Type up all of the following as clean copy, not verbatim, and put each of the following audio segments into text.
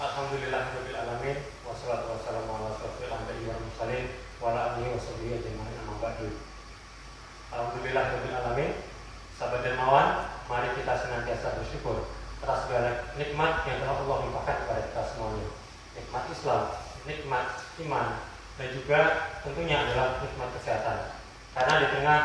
Alhamdulillahirabbil alamin wassalatu wassalamu ala asyrofil anbiya'i wal mursalin wa ala alihi washabihi ajmain amma ba'du. Alhamdulillahirabbil alamin. Sahabat dermawan, mari kita senantiasa bersyukur atas segala nikmat yang telah Allah limpahkan kepada kita semuanya. Nikmat Islam, nikmat iman, dan juga tentunya adalah nikmat kesehatan. Karena di tengah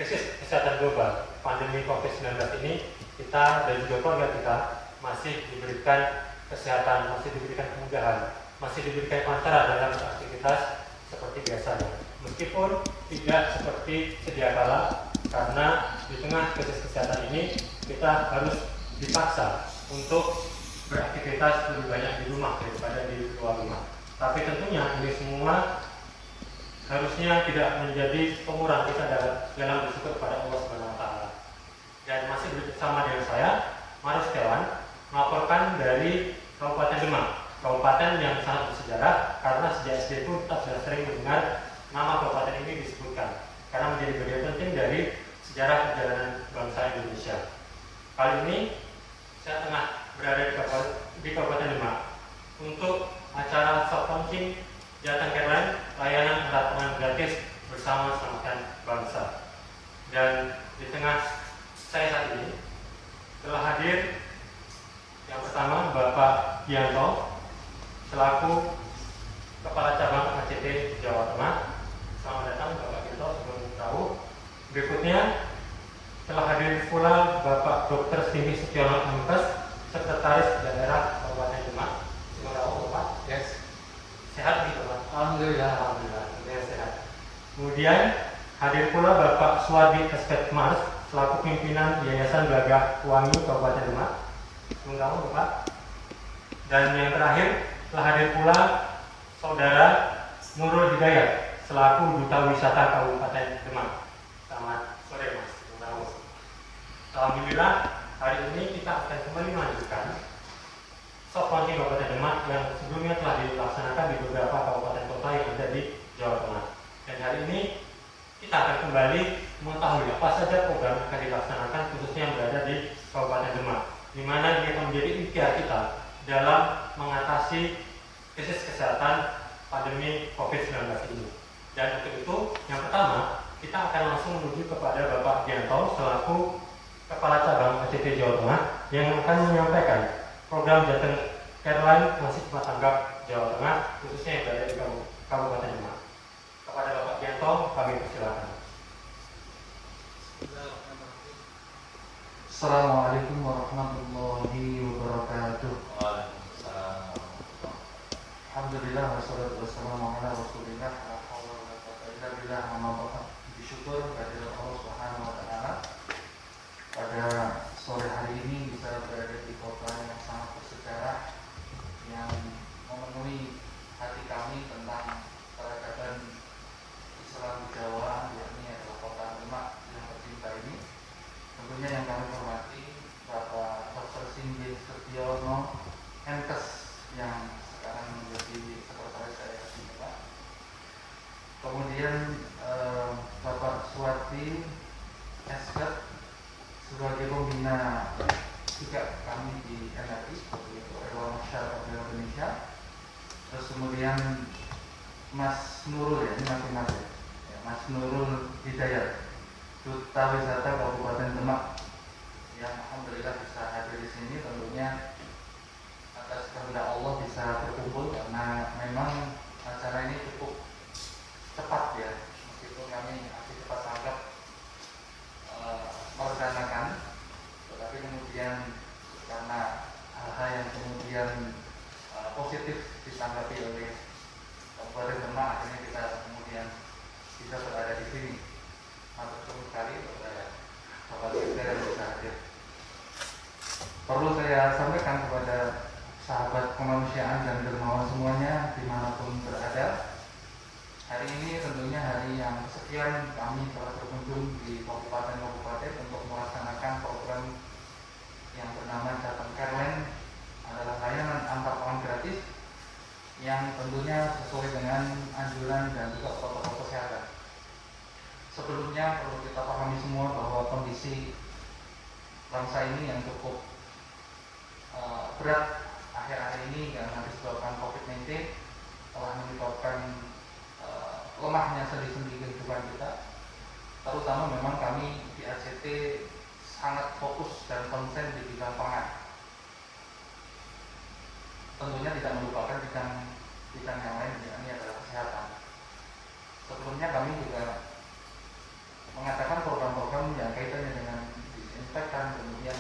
krisis kesehatan global, pandemi COVID-19 ini, kita dan juga keluarga kita masih diberikan kesehatan, masih diberikan kemudahan, masih diberikan kelancaran dalam beraktivitas seperti biasanya. Meskipun tidak seperti sedia kala, karena di tengah krisis kesehatan ini kita harus dipaksa untuk beraktivitas lebih banyak di rumah daripada di luar rumah. Tapi tentunya ini semua harusnya tidak menjadi pengurang kita dalam bersyukur kepada Allah Subhanahu wa taala. Dan masih bersama dengan saya, Marus Setiawan, melaporkan dari Kabupaten Demak, kabupaten yang sangat bersejarah karena sejak SD pun kita sudah sering mendengar nama kabupaten ini disebutkan karena menjadi bagian penting dari sejarah perjalanan bangsa Indonesia. Kali ini saya tengah berada di Kabupaten Demak untuk acara soft launching Jatan Careline, layanan pendampingan gratis bersama Selamatkan Bangsa. Dan di tengah saya saat ini telah hadir yang pertama Bapak Gianto selaku Kepala Cabang ACT Jawa Tengah. Selamat datang Bapak Gianto, sebelum tahu. Berikutnya telah hadir pula Bapak Dr. Sindi Sutiono MPes, Sekretaris Daerah Kabupaten Demak. Sebelum tahu Bapak. Yes. Sehat nih Bapak? Alhamdulillah. Alhamdulillah. Sehat. Kemudian hadir pula Bapak Suwardi Esket Mars selaku pimpinan Yayasan Gagah Wangi Kabupaten Demak. Selamat Bapak. Dan yang terakhir telah hadir pula Saudara Nurul Hidayat selaku Duta Wisata Kabupaten Demak. Selamat sore Mas. Alhamdulillah, hari ini kita akan kembali melanjutkan soft launching Kabupaten Demak yang sebelumnya telah dilaksanakan di beberapa kabupaten kota yang ada di Jawa Tengah. Dan hari ini kita akan kembali mengetahui apa saja program yang akan dilaksanakan khususnya yang berada di Kabupaten Demak, di mana ini akan menjadi ikhtiar kita dalam mengatasi krisis kesehatan pandemi COVID-19 ini. Dan untuk itu, yang pertama, kita akan langsung menuju kepada Bapak Gianto selaku Kepala Cabang ACT Jawa Tengah yang akan menyampaikan program Jatan Careline masih cepat tanggap Jawa Tengah, khususnya yang berada di Kabupaten Demak. Kepada Bapak Gianto, kami persilakan. Assalamualaikum warahmatullahi wabarakatuh. Alhamdulillah wassalatu wassalamu ala Rasulillah la haula wala quwwata illa billah. Bersyukur kepada Allah Subhanahu wa taala pada sore hari ini bisa berada di kota yang sangat bersejarah yang memenuhi hati kami tentang peradaban Islam Jawa, yakni adalah kota Demak yang tercinta ini. Tentunya yang kami hormati Bapak Dr. Sindi Sutiono MPes yang sekarang menjadi sekretaris daerah di Demak. Kemudian Bapak Suwardi Esket sebagai pembina juga kami di NRI, yaitu Dewan Masyarakat Indonesia. Terus kemudian Mas Nurul, ya ini Mas ya, Mas Nurul Hidayat, Duta Wisata Kabupaten Demak, yang alhamdulillah bisa hadir di sini. Tentunya atas kehendak Allah bisa berkumpul karena memang acara ini cukup cepat ya, meskipun kami masih cepat tanggap merencanakan, tetapi kemudian karena hal-hal yang kemudian positif ditanggapi oleh Kabupaten Demak, akhirnya kita kemudian bisa berada di sini. Matur sekali kepada Bapak Sekda yang bisa hadir. Perlu saya sampaikan kepada sahabat kemanusiaan dan dermawan semuanya dimanapun berada, hari ini tentunya hari yang kesekian kami telah berkunjung di kabupaten-kabupaten untuk melaksanakan program yang bernama Jatan Careline, adalah layanan antar gratis yang tentunya sesuai dengan anjuran dan juga protokol kesehatan. Sebelumnya perlu kita pahami semua bahwa kondisi bangsa ini yang cukup berat akhir-akhir ini karena disebabkan COVID-19 telah menyebabkan lemahnya sendi-sendi kehidupan kita. Terutama memang kami di ACT sangat fokus dan konsen di bidang pangan. Tentunya tidak melupakan bidang yang lain, yakni adalah kesehatan. Sebelumnya kami juga mengadakan program-program yang kaitannya dengan disinfektan, kemudian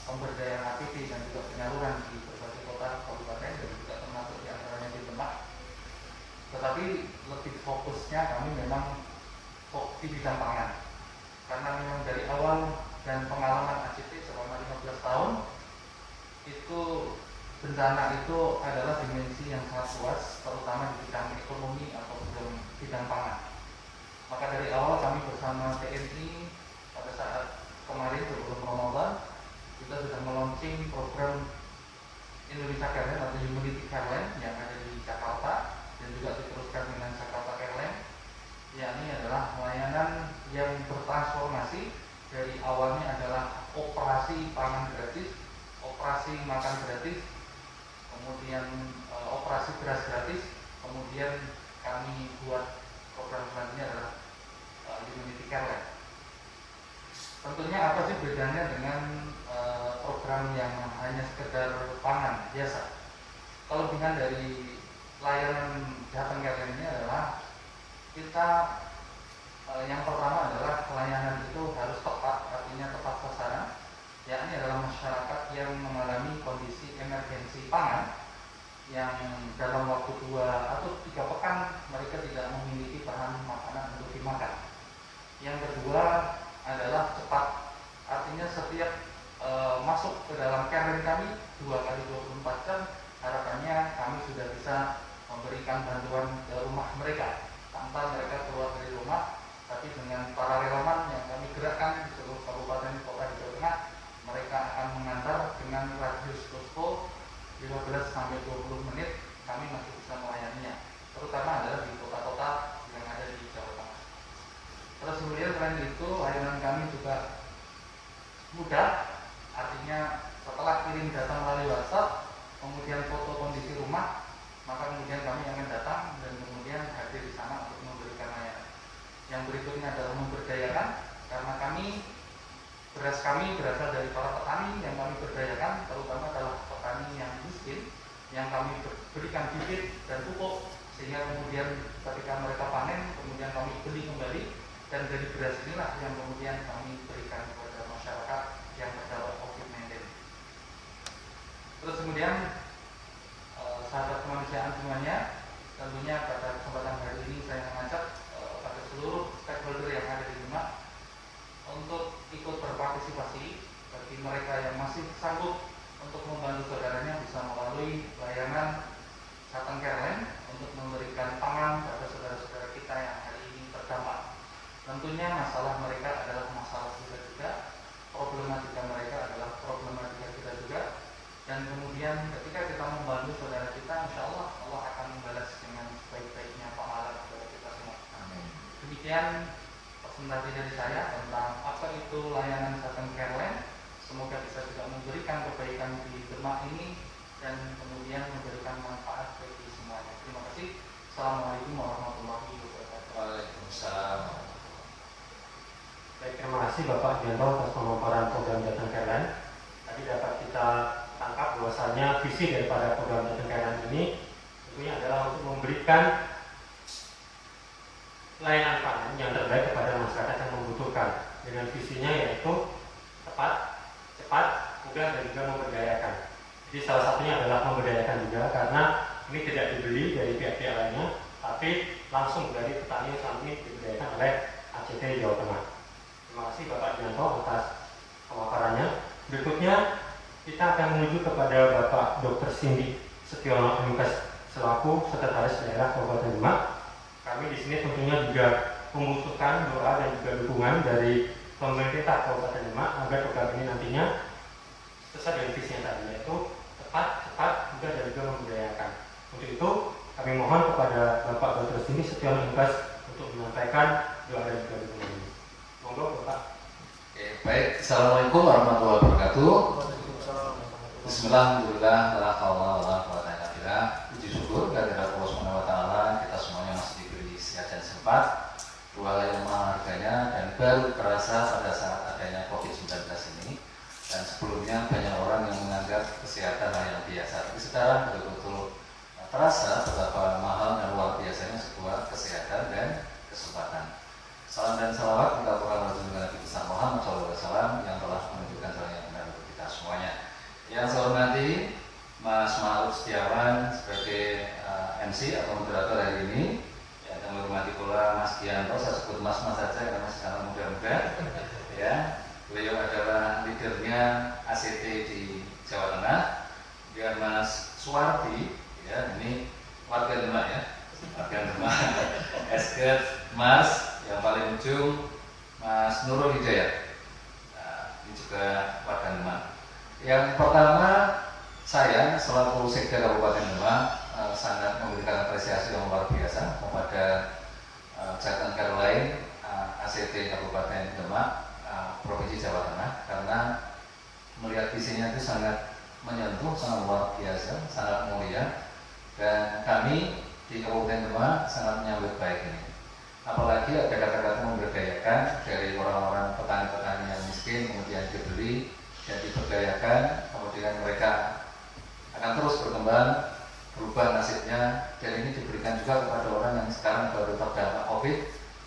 pemberdayaan APD dan juga penyaluran di berbagai kota kabupaten dan juga termasuk di antaranya di Demak. Tetapi lebih fokusnya kami memang di bidang pangan, karena memang dari awal dan pengalaman ACT selama 15 tahun itu bencana itu adalah dimensi yang sangat luas, terutama di bidang ekonomi atau bidang pangan. Maka dari awal kami bersama TNI pada saat kemarin sebelum Ramadan kita sudah meluncing program Indonesia Careline atau Humanity Careline yang ada di Jakarta dan juga diteruskan dengan Jakarta Careline, yakni adalah layanan yang bertransformasi dari awalnya adalah operasi pangan gratis, operasi makan gratis, kemudian operasi beras gratis, kemudian kami buat program selanjutnya adalah Humanity Careline. Tentunya apa sih bedanya dengan program yang hanya sekedar pangan biasa? Kelebihan dari layanan Jateng Careline ini adalah kita yang pertama adalah pelayanan itu harus tepat, artinya tepat sasaran, yakni adalah masyarakat yang mengalami kondisi emergensi pangan yang dalam waktu 2 atau 3 pekan mereka tidak memiliki bahan makanan untuk dimakan. Yang kedua adalah cepat, artinya setiap masuk ke dalam Careline kami 2 kali 24 jam, harapannya kami sudah bisa memberikan bantuan ke rumah mereka tanpa mereka keluar dari rumah, tapi dengan para relawan yang kami gerakkan di seluruh kabupaten kota di Jawa Tengah, mereka akan mengantar dengan radius posko 15 sampai 20 menit, kami masih bisa melayaninya, terutama adalah di kota-kota yang ada di Jawa Tengah. Terus kemudian selain itu layanan kami juga mudah, artinya setelah kirim data melalui WhatsApp, kemudian foto kondisi rumah, maka kemudian kami akan datang dan kemudian hadir di sana untuk memberikan layanan. Yang berikutnya adalah memberdayakan, karena beras kami berasal dari para petani yang kami berdayakan, terutama adalah petani yang miskin, yang kami berikan bibit dan pupuk, sehingga kemudian ketika mereka panen, kemudian kami beli kembali, dan dari beras inilah yang kemudian kami berikan kepada masyarakat yang terdampak COVID-19. Terus kemudian sahabat kemanusiaan semuanya, tentunya pada kesempatan hari ini saya mengajak pada seluruh stakeholder yang ada di Demak untuk ikut berpartisipasi. Bagi mereka yang masih sanggup untuk membantu saudaranya bisa melalui layanan Jateng Careline untuk memberikan pangan pada saudara-saudara kita yang hari ini terdampak. Tentunya masalah mereka adalah masalah kita juga, problematika mereka adalah problematika kita juga, dan kemudian ketika kita membantu saudara kita, insya Allah Allah akan membalas dengan sebaik-baiknya pahala kepada kita semua. Amin. Demikian presentasi dari saya tentang apa itu layanan Jateng Careline. Semoga bisa juga memberikan kebaikan di Demak ini dan kemudian memberikan manfaat bagi semuanya. Terima kasih. Assalamualaikum warahmatullahi wabarakatuh. Waalaikumsalam. Baik, terima kasih Bapak Dianto atas pemaparan program Jateng Careline. Tadi dapat kita tangkap bahwasannya visi daripada program Jateng Careline ini tentunya adalah untuk memberikan layanan pangan yang terbaik kepada masyarakat yang membutuhkan, dengan visinya yaitu tepat, cepat, mudah, dan juga memberdayakan. Jadi salah satunya adalah memberdayakan juga, karena ini tidak dibeli dari pihak-pihak lainnya, tapi langsung dari petani yang saat ini diberdayakan oleh ACT Jawa Tengah. Terima kasih Bapak Dianto atas pemaparannya. Berikutnya kita akan menuju kepada Bapak Dr. Cindy Setiono MKes selaku Sekretaris Daerah Kabupaten Demak. Kami di sini tentunya juga membutuhkan doa dan juga dukungan dari pemerintah Kabupaten Demak agar program ini nantinya sesuai dengan visinya tadi, yaitu tepat, cepat, mudah, dan juga memberdayakan. Untuk itu kami mohon kepada Bapak Dr. Cindy Setiono MKes untuk menyampaikan doa dan juga dukungan ini. Monggo Bapak. Baik, Assalamualaikum warahmatullahi wabarakatuh. Bismillahirrahmanirrahim. La haula wala quwwata illa billah. Puji syukur kehadirat Allah Subhanahu wa taala, kita semuanya masih diberi sehat dan sempat. Dua hal yang maha harganya dan baru terasa pada saat adanya COVID-19 ini. Dan sebelumnya banyak orang yang menganggap kesehatan hal yang biasa. Tapi sekarang betul-betul terasa betapa mahal dan luar biasanya sebuah kesehatan dan kesempatan. Salam dan salawat kita para Rasul Nabi besar Muhammad SAW yang telah menunjukkan jalan yang benar untuk kita semuanya. Yang saya hormati Mas Ma'ruf Setiawan sebagai MC atau moderator hari ini. Yang kami hormati pula Mas Gianto, saya sebut Mas saja karena masih sangat muda-muda. Ya, beliau adalah leadernya ACT di Jawa Tengah. Kemudian Mas Suwardi, ya ini warga Demak ya, warga Demak. Esket Mas yang paling ujung Mas Nurul Hidayat. Nah, ini juga warga Demak. Yang pertama, saya selaku Sekda Kabupaten Demak sangat memberikan apresiasi yang luar biasa kepada Jatan Caroline ACT Kabupaten Demak Provinsi Jawa Tengah, karena melihat visinya itu sangat menyentuh, sangat luar biasa, sangat mulia, dan kami di Kabupaten Demak sangat menyambut baik ini. Apalagi ada kata-kata memberdayakan dari orang-orang petani-petani yang miskin, kemudian dibeli dan diberdayakan, kemudian mereka akan terus berkembang, berubah nasibnya, dan ini diberikan juga kepada orang yang sekarang baru terdampak COVID.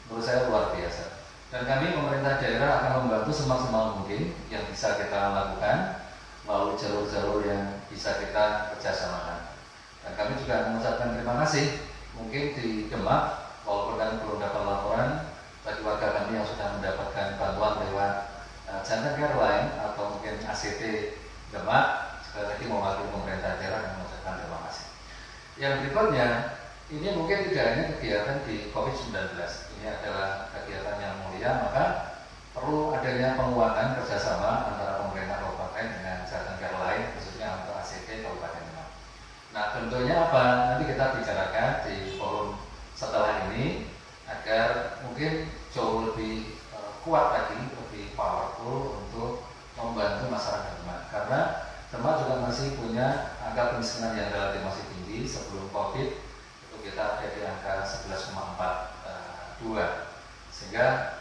Menurut saya luar biasa. Dan kami pemerintah daerah akan membantu semaksimal mungkin yang bisa kita lakukan melalui jalur-jalur yang bisa kita kerjasamakan. Dan kami juga mengucapkan terima kasih mungkin di Demak, walaupun kami belum dapat laporan, bagi warga kami yang sudah mendapatkan bantuan lewat Jatan Caroline atau mungkin ACT Demak. Sekali lagi mewakili pemerintah daerah dan mengucapkan terima kasih. Yang berikutnya, ini mungkin tidak hanya kegiatan di COVID-19, ini adalah kegiatan yang mulia, maka perlu adanya penguatan kerjasama antara pemerintah kabupaten dengan Jatan Caroline, khususnya untuk ACT Kabupaten Demak. Nah, tentunya apa? Nanti kita bicarakan di forum setelah ini agar mungkin jauh lebih kuat lagi, lebih powerful untuk membantu masyarakat Demak. Karena Demak juga masih punya angka kemiskinan yang relatif masih tinggi. Sebelum COVID itu kita ada di angka 11,42, sehingga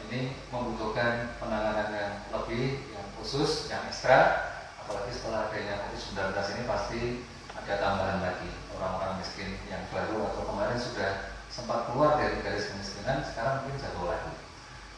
ini membutuhkan penanganan yang lebih, yang khusus, yang ekstra. Apalagi setelah adanya COVID-19 ini pasti ada tambahan lagi orang-orang miskin yang baru atau kemarin sudah sempat keluar dari garis kemiskinan, sekarang mungkin jatuh lagi.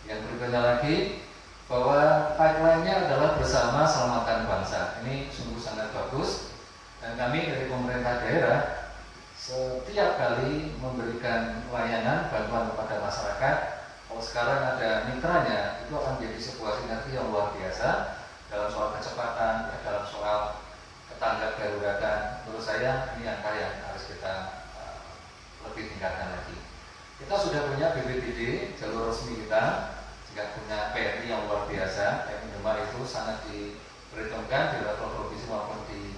Yang berikutnya lagi, bahwa tagline-nya adalah bersama selamatkan bangsa. Ini sungguh sangat bagus, dan kami dari pemerintah daerah setiap kali memberikan layanan bantuan kepada masyarakat. Kalau sekarang ada mitranya, itu akan menjadi sebuah sinergi yang luar biasa dalam soal kecepatan, ya, dalam soal ketanggap daruratan. Menurut saya ini angka yang harus kita lebih tingkatkan lagi. Kita sudah punya BPBD, jalur resmi kita, juga punya PRI yang luar biasa. PRI Demak itu sangat diperhitungkan di level provinsi maupun di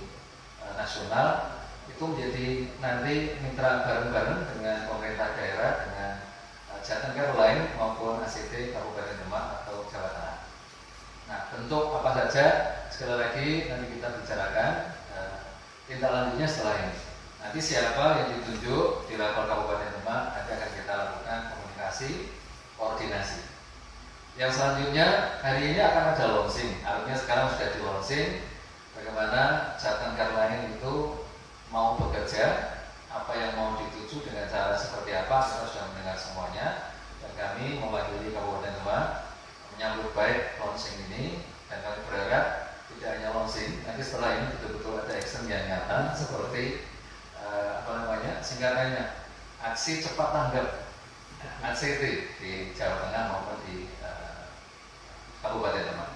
nasional. Itu menjadi nanti mitra bareng-bareng dengan pemerintah daerah, dengan Jatan Caroline maupun ACT Kabupaten Demak atau Jawa Tengah. Nah, bentuk apa saja sekali lagi nanti kita bicarakan tindak lanjutnya setelah ini. Nanti siapa yang ditunjuk di level Kabupaten Demak nanti akan kita lakukan komunikasi, koordinasi. Yang selanjutnya hari ini akan ada launching, artinya sekarang sudah di launching bagaimana Jatan Caroline itu mau bekerja, apa yang mau dituju dengan cara seperti apa, kita sudah mendengar semuanya. Dan kami mewakili Kabupaten Demak menyambut baik launching ini, dan kami berharap tidak hanya launching, nanti setelah ini betul-betul ada action yang nyata seperti singkatannya aksi cepat tanggap ACT di Jawa Tengah maupun di Kabupaten Demak.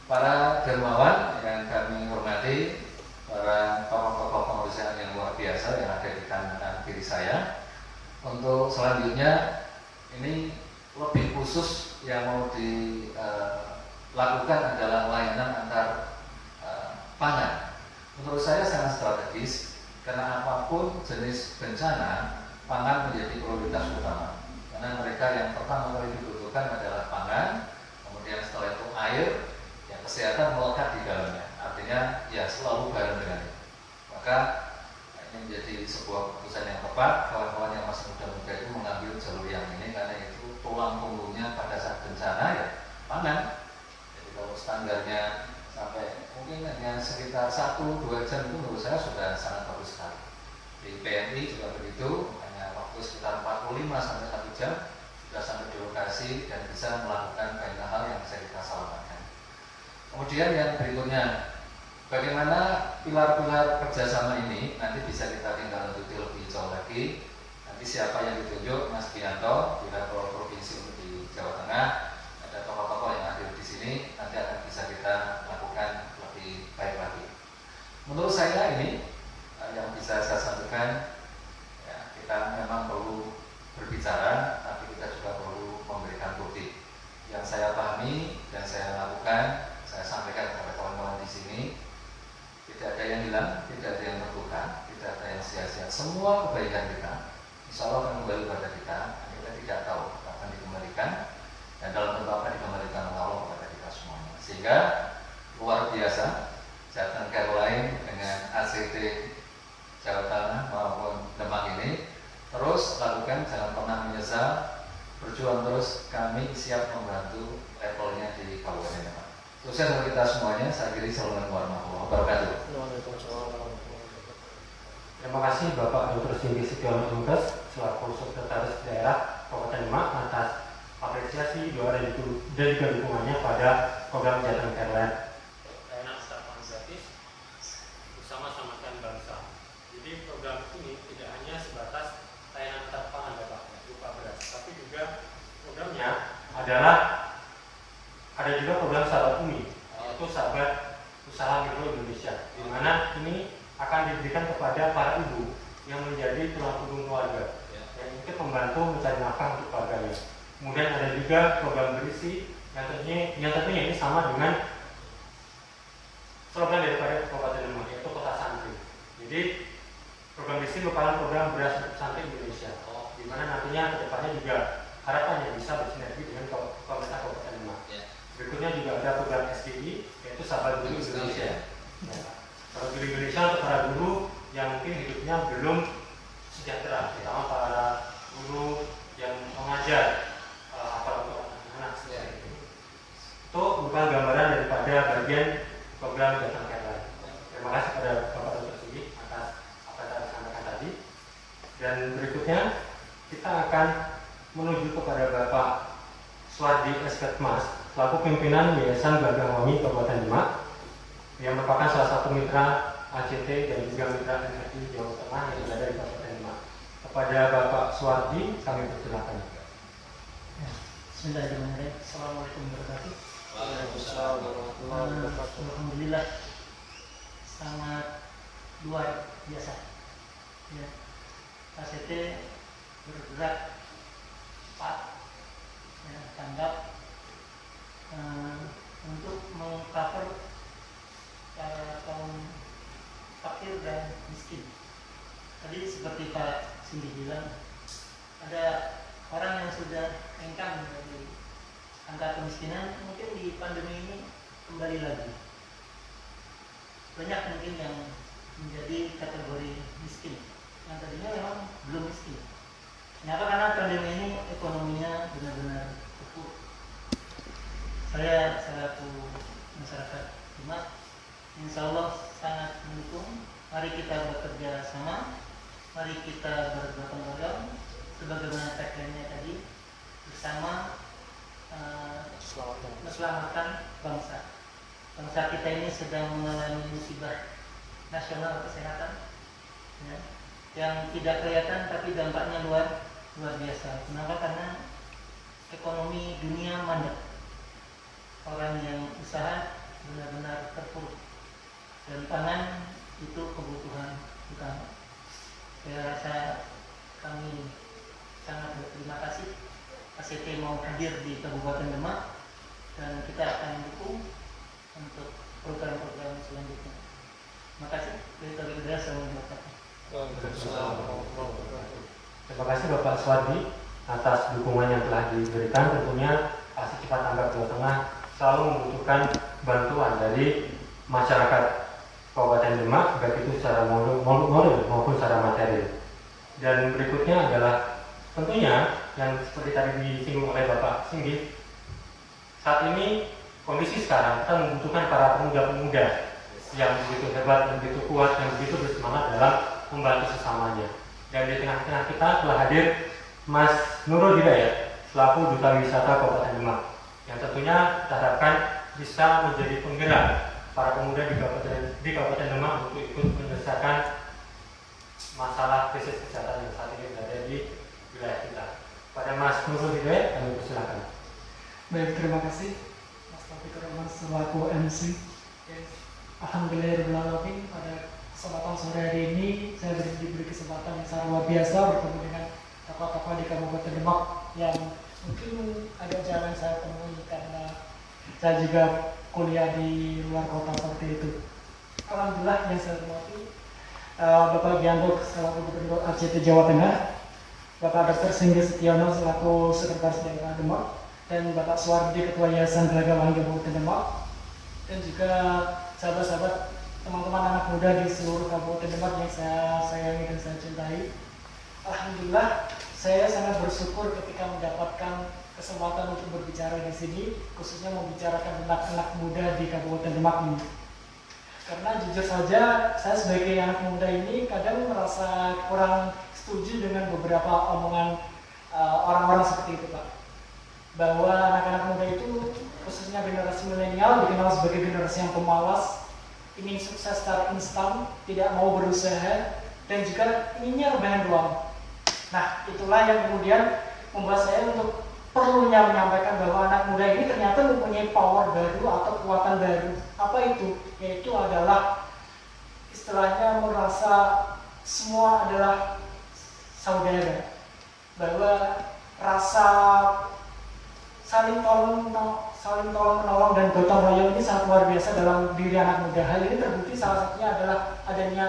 Para dermawan yang kami hormati, para tokoh-tokoh kemanusiaan yang luar biasa yang ada di kanan kiri saya, untuk selanjutnya ini lebih khusus yang mau dilakukan adalah layanan antar pangan. Menurut saya sangat strategis, karena apapun jenis bencana, pangan menjadi prioritas utama. Karena mereka yang pertama kali dibutuhkan adalah pangan, kemudian setelah itu air, yang kesehatan melekat di dalamnya. Artinya artinya ya selalu bareng dengan itu. Maka ini menjadi sebuah keputusan yang tepat. Kawan-kawan yang masih muda-muda itu mengambil jalur yang ini karena itu tulang punggungnya pada saat bencana ya pangan. Jadi kalau standarnya sampai mungkin hanya sekitar 1-2 jam itu menurut saya sudah sangat bagus sekali. Di PMI juga begitu, hanya waktu sekitar 45 sampai 1 jam sudah sampai di lokasi dan bisa melakukan banyak hal yang bisa kita selamatkan. Kemudian yang berikutnya, bagaimana pilar-pilar kerjasama ini nanti bisa kita tinggal lanjuti lebih jauh lagi. Nanti siapa yang ditunjuk, Mas Bianto di level provinsi untuk di Jawa Tengah, ada tokoh-tokoh yang hadir di sini, nanti akan bisa kita lakukan lebih baik lagi. Menurut saya ini yang bisa saya sampaikan, ya, kita memang perlu berbicara, tapi kita juga perlu memberikan bukti. Yang saya pahami dan saya lakukan, saya sampaikan kepada kawan-kawan di sini. Tidak ada yang hilang, tidak ada yang terluka, tidak ada yang sia-sia. Semua kebaikan kita, insya Allah akan kembali kepada kita. Kita tidak tahu kapan dikembalikan dan dalam bentuk apa dikembalikan oleh Allah kepada kita semuanya. Sehingga luar biasa, Jateng Caroline dengan ACT Jawa Tengah maupun Demak ini terus lakukan, jangan pernah menyesal, berjuang terus. Kami siap membantu levelnya di Kabupaten Demak. Sukses untuk kita semuanya. Saya kira Assalamualaikum warahmatullahi wabarakatuh. Terima kasih Bapak Dr. Singgi Setiono Mungkas selaku Sekretaris Daerah Kabupaten Demak atas apresiasi, doa dan juga dukungannya pada program Jateng Caroline. Layanan secara kuantitatif bersama-samakan bangsa. Jadi program ini tidak hanya sebatas layanan antar pangan Bapak berupa beras, tapi juga programnya adalah ada juga program sahabat Umi, yaitu sahabat usaha mikro Indonesia, di mana ini akan diberikan kepada para ibu yang menjadi tulang punggung keluarga yang ikut membantu mencari nafkah untuk keluarganya. Kemudian ada juga program berisi yang tentunya ini sama dengan slogan daripada Kabupaten Demak, yaitu Kota Santri. Jadi program berisi merupakan program beras untuk santri Indonesia, di mana nantinya kedepannya juga harapannya bisa bersinergi dengan pemerintah Kabupaten Demak. Berikutnya juga ada program SGI, yaitu Sahabat Guru Indonesia. Sahabat Guru Indonesia untuk para guru yang mungkin hidupnya belum sejahtera, terutama para guru yang mengajar untuk anak-anak seperti itu. Itu bukan gambaran daripada bagian program Jateng Caroline. Terima kasih kepada Bapak Dr. Singgi atas apa yang saya sampaikan tadi. Dan berikutnya kita akan menuju kepada Bapak Suwardi Esketmas selaku pimpinan Yayasan Gagah Wangi Kabupaten Demak yang merupakan salah satu mitra ACT dan juga mitra NRI Jawa Tengah yang berada di Kabupaten Demak. Kepada Bapak Suwardi kami persilakan. Bismillahirrahmanirrahim. Assalamualaikum warahmatullahi wabarakatuh. Waalaikumsalam warahmatullahi wabarakatuh. Alhamdulillah sangat luar biasa. Ya, ACT bergerak cepat, ya, tanggap untuk mengcover kaum fakir dan miskin. Tadi seperti Pak Singgi bilang, ada orang yang sudah hengkang dari angka kemiskinan, mungkin di pandemi ini kembali lagi. Banyak mungkin yang menjadi kategori miskin, yang tadinya memang belum miskin. Kenapa? Karena pandemi ini ekonominya benar-benar terpuruk. Saya selaku masyarakat Demak, insya Allah sangat mendukung. Mari kita bekerja sama, mari kita bergotong royong, sebagaimana tagline-nya tadi, bersama menyelamatkan bangsa. Bangsa kita ini sedang mengalami musibah nasional kesehatan, ya, yang tidak kelihatan tapi dampaknya luar biasa. Kenapa? Karena ekonomi dunia mandek. Orang yang usaha benar-benar terpuruk, dan pangan itu kebutuhan utama. Saya rasa kami sangat berterima kasih ACT mau hadir di Kabupaten Demak, dan kita akan dukung untuk program-program selanjutnya. Terima kasih. Terima kasih Bapak Suwardi atas dukungan yang telah diberikan. Tentunya Aksi Cepat Tanggap Jawa Tengah selalu membutuhkan bantuan dari masyarakat Kabupaten Demak, baik itu secara modul maupun secara materi. Dan berikutnya adalah tentunya yang seperti tadi disinggung oleh Bapak Singgih, saat ini kondisi sekarang kita membutuhkan para pemuda-pemuda yang begitu hebat, yang begitu kuat, yang begitu bersemangat dalam membantu sesamanya. Dan di tengah-tengah kita telah hadir Mas Nurul Hidayat selaku Duta Wisata Kabupaten Demak, yang tentunya kita harapkan bisa menjadi penggerak para pemuda di Kabupaten Demak untuk ikut menyelesaikan masalah krisis kesehatan yang saat ini berada di wilayah kita. Pada Mas Nurul Hidayat, kami persilakan. Baik, terima kasih Mas Taufik Rahman selaku MC. Alhamdulillahirrahmanirrahim, pada kesempatan sore hari ini saya diberi kesempatan yang sangat luar biasa bertemu dengan tokoh-tokoh di Kabupaten Demak yang mungkin agak jarang saya temui karena saya juga kuliah di luar kota seperti itu. Alhamdulillah yang saya hormati Bapak Gianto selaku Gubernur ACT Jawa Tengah, Bapak Dr. Singgih Setiono selaku Sekretaris Daerah Demak, dan Bapak Suwardi Ketua Yayasan Gelaga Wangi Kabupaten Demak, dan juga sahabat-sahabat teman-teman anak muda di seluruh Kabupaten Demak yang saya sayangi dan saya cintai. Alhamdulillah, saya sangat bersyukur ketika mendapatkan kesempatan untuk berbicara di sini, khususnya membicarakan tentang anak muda di Kabupaten Demak ini. Karena jujur saja, saya sebagai anak muda ini kadang merasa kurang setuju dengan beberapa omongan orang-orang seperti itu, Pak. Bahwa anak-anak muda itu, khususnya generasi milenial, dikenal sebagai generasi yang pemalas, ingin sukses secara instan, tidak mau berusaha, dan juga inginnya rebahan doang. Nah, itulah yang kemudian membuat saya untuk perlunya menyampaikan bahwa anak muda ini ternyata mempunyai power baru atau kekuatan baru. Apa itu? Yaitu adalah istilahnya merasa semua adalah saudara. Bahwa rasa saling tolong menolong dan gotong royong ini sangat luar biasa dalam diri anak muda. Hal ini terbukti salah satunya adalah adanya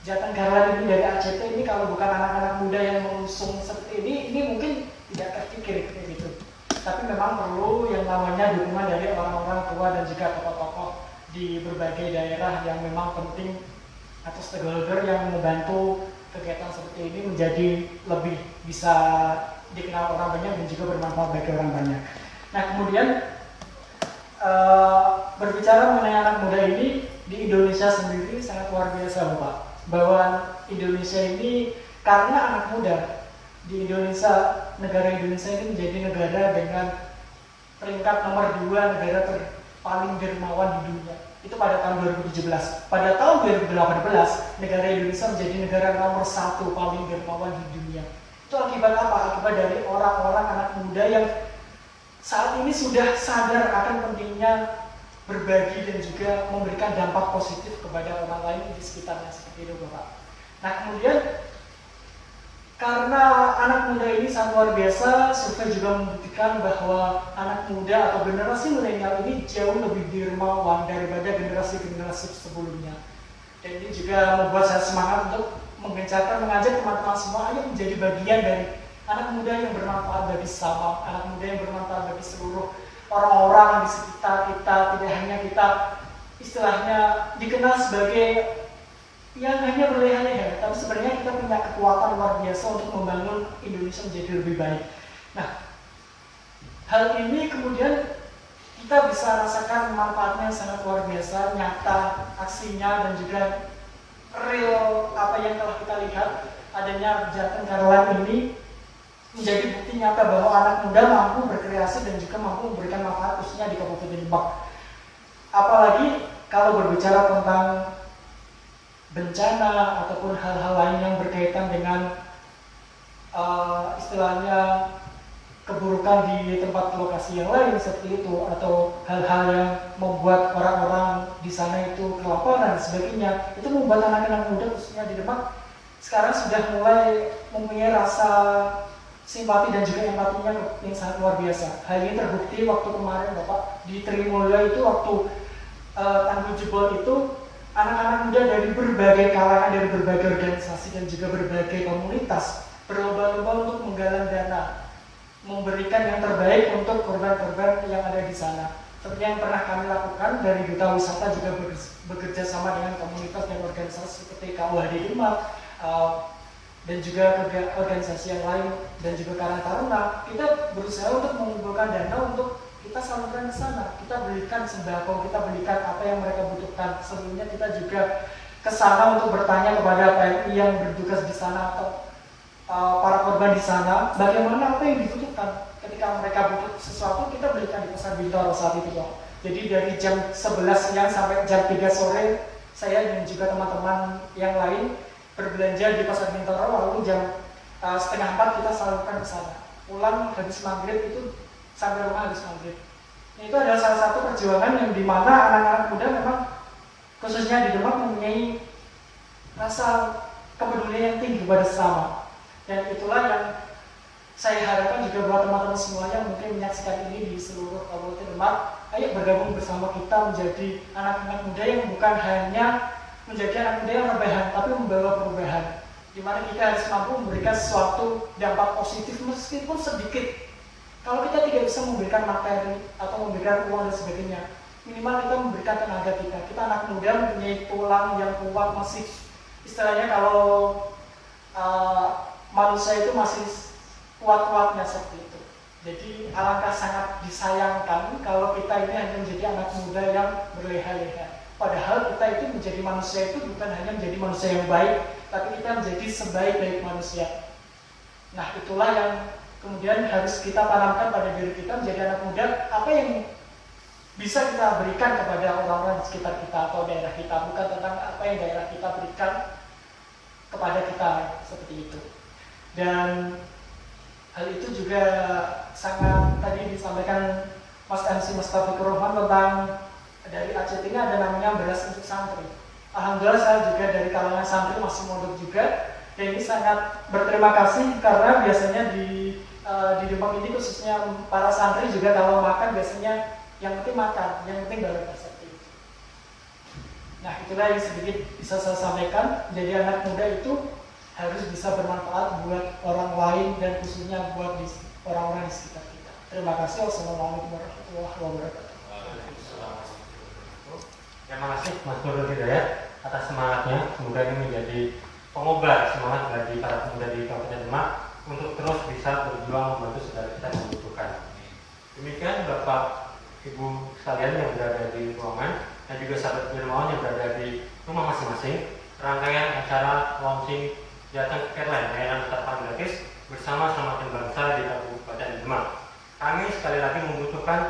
Jateng Garlan ini dari ACT. Ini kalau bukan anak-anak muda yang mengusung seperti ini mungkin tidak terpikir seperti itu. Tapi memang perlu yang namanya dukungan dari orang-orang tua dan juga tokoh-tokoh di berbagai daerah yang memang penting atau stakeholder yang membantu kegiatan seperti ini menjadi lebih bisa dikenal orang banyak dan juga bermanfaat bagi orang banyak. Nah, kemudian berbicara mengenai anak muda ini di Indonesia sendiri sangat luar biasa, Bapak. Bahwa Indonesia ini karena anak muda di Indonesia, negara Indonesia ini menjadi negara dengan peringkat nomor 2 negara paling dermawan di dunia. Itu pada tahun 2017. Pada tahun 2018, negara Indonesia menjadi negara nomor 1 paling dermawan di dunia. Itu akibat apa? Akibat dari orang-orang anak muda yang saat ini sudah sadar akan pentingnya berbagi dan juga memberikan dampak positif kepada orang lain di sekitarnya seperti itu, Bapak. Nah, kemudian karena anak muda ini sangat luar biasa, survei juga membuktikan bahwa anak muda atau generasi milenial ini jauh lebih dermawan daripada generasi-generasi sebelumnya. Dan ini juga membuat saya semangat untuk mengajak teman-teman semua ayo menjadi bagian dari anak muda yang bermanfaat bagi sesama, anak muda yang bermanfaat bagi seluruh orang-orang di sekitar kita. Tidak hanya kita istilahnya dikenal sebagai yang hanya berleha-leha, tapi sebenarnya kita punya kekuatan luar biasa untuk membangun Indonesia menjadi lebih baik. Nah, hal ini kemudian kita bisa rasakan manfaatnya sangat luar biasa, nyata aksinya dan juga real apa yang telah kita lihat adanya Jateng Garlan ini menjadi bukti nyata bahwa anak muda mampu berkreasi dan juga mampu memberikan manfaat khususnya di Kabupaten Demak. Apalagi kalau berbicara tentang bencana ataupun hal-hal lain yang berkaitan dengan istilahnya keburukan di tempat lokasi yang lain seperti itu, atau hal-hal yang membuat orang-orang di sana itu kelaparan dan sebagainya, itu membuat anak-anak muda khususnya di Demak sekarang sudah mulai mempunyai rasa simpati dan juga empatinya yang sangat luar biasa. Hal ini terbukti waktu kemarin Bapak di Trimulya itu, waktu tanggul jebol itu, anak-anak muda dari berbagai kalangan, dari berbagai organisasi dan juga berbagai komunitas berlomba-lomba untuk menggalang dana, memberikan yang terbaik untuk korban-korban yang ada di sana. seperti yang pernah kami lakukan dari Duta Wisata juga bekerja sama dengan komunitas dan organisasi seperti KUHD Demak dan juga organisasi yang lain dan juga Karang Taruna. Kita berusaha untuk mengumpulkan dana untuk kita salurkan ke sana. Kita belikan sembako, kita belikan apa yang mereka butuhkan. Sebelumnya kita juga ke sana untuk bertanya kepada PMI yang bertugas di sana atau para korban di sana, bagaimana apa yang dibutuhkan. Ketika mereka butuh sesuatu, kita belikan di Pasar Bintaro saat itu, Bang. Jadi dari jam 11 siang sampai jam 3 sore, saya dan juga teman-teman yang lain berbelanja di Pasar Bintaro, lalu jam setengah 4 kita salurkan ke sana. Pulang habis maghrib itu sampai rumah habis maghrib. Itu adalah salah satu perjuangan yang dimana anak-anak muda memang khususnya di Demak mempunyai rasa kepedulian yang tinggi pada sesama. Dan itulah yang saya harapkan juga buat teman-teman semuanya mungkin menyaksikan ini di seluruh Kabupaten Demak. Ayo bergabung bersama kita menjadi anak-anak muda yang bukan hanya menjadi anak muda yang rebahan, tapi membawa perubahan. Di mana kita harus mampu memberikan sesuatu dampak positif meskipun sedikit. Kalau kita tidak bisa memberikan materi atau memberikan uang dan sebagainya, minimal kita memberikan tenaga kita. Kita anak muda mempunyai tulang yang kuat, masih istilahnya kalau manusia itu masih kuat-kuatnya seperti itu. Jadi alangkah sangat disayangkan kalau kita ini hanya menjadi anak muda yang berleha-leha. Padahal kita itu menjadi manusia itu bukan hanya menjadi manusia yang baik, tapi kita menjadi sebaik-baik manusia. Nah, itulah yang kemudian harus kita tanamkan pada diri kita menjadi anak muda. Apa yang bisa kita berikan kepada orang-orang di sekitar kita atau daerah kita, bukan tentang apa yang daerah kita berikan kepada kita, seperti itu. Dan hal itu juga sangat tadi disampaikan Mas MC Mustafikur Rahman tentang dari ACT ini ada namanya beras untuk santri. Alhamdulillah saya juga dari kalangan santri masih mondok juga. Dan ini sangat berterima kasih karena biasanya di Demak ini khususnya para santri juga kalau makan biasanya yang penting makan, yang penting barokah seperti itu. Nah, itulah yang sedikit bisa saya sampaikan. Jadi anak muda itu harus bisa bermanfaat buat orang lain dan khususnya buat orang-orang di sekitar kita. Terima kasih. Wassalamualaikum warahmatullahi wabarakatuh. Terima kasih Mas Nurul Hidayat atas semangatnya. Semoga ini menjadi pengobat semangat bagi para pemuda di Kabupaten Demak untuk terus bisa berjuang membantu saudara kita yang membutuhkan. Demikian Bapak Ibu sekalian yang berada di ruangan dan juga sahabat dermawan yang berada di rumah masing-masing. Rangkaian acara launching Jateng Airline layanan terpadu gratis bersama Selamatkan Bangsa di Kabupaten Demak. Kami sekali lagi membutuhkan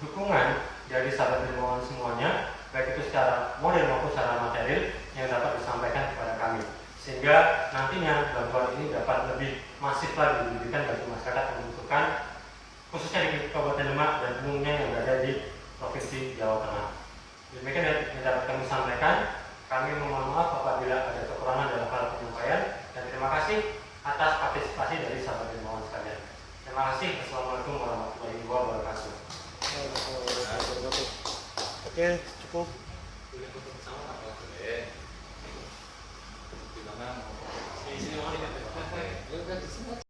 dukungan dari sahabat dermawan semuanya, baik itu secara model maupun secara material yang dapat disampaikan kepada kami, sehingga nantinya bantuan ini dapat lebih masif lagi diberikan bagi masyarakat yang membutuhkan, khususnya di Kabupaten Demak dan umumnya yang berada di Provinsi Jawa Tengah. Demikian yang dapat kami sampaikan. Kami mohon maaf apabila ada kekurangan dalam hal penyampaian, dan terima kasih atas partisipasi dari sahabat dermawan sekalian. Terima kasih. Assalamualaikum warahmatullahi wabarakatuh. Oke, cukup. Boleh foto bersama apa? Boleh. Di mana? Di sini mau di